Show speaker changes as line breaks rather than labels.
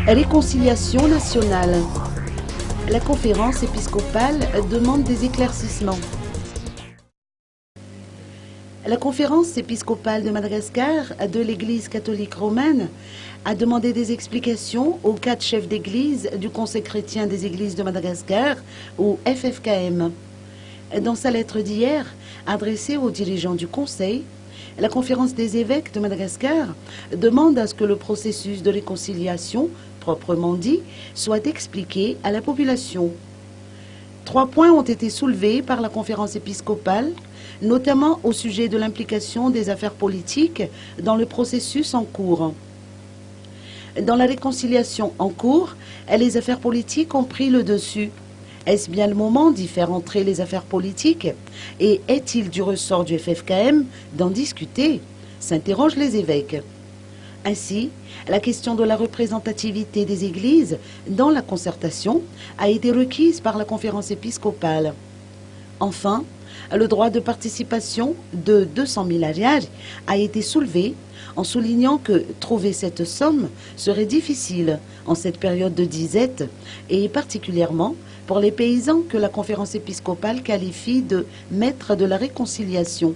Réconciliation nationale. La conférence épiscopale demande des éclaircissements. La conférence épiscopale de Madagascar de l'Église catholique romaine a demandé des explications aux 4 chefs d'église du Conseil chrétien des églises de Madagascar, ou FFKM. Dans sa lettre d'hier, adressée aux dirigeants du Conseil, la conférence des évêques de Madagascar demande à ce que le processus de réconciliation, proprement dit, soit expliqué à la population. 3 points ont été soulevés par la conférence épiscopale, notamment au sujet de l'implication des affaires politiques dans le processus en cours. Dans la réconciliation en cours, les affaires politiques ont pris le dessus. Est-ce bien le moment d'y faire entrer les affaires politiques? Et est-il du ressort du FFKM d'en discuter? S'interrogent les évêques. Ainsi, la question de la représentativité des églises dans la concertation a été requise par la conférence épiscopale. Enfin, le droit de participation de 200 000 ariary a été soulevé en soulignant que trouver cette somme serait difficile en cette période de disette et particulièrement pour les paysans que la conférence épiscopale qualifie de maîtres de la réconciliation.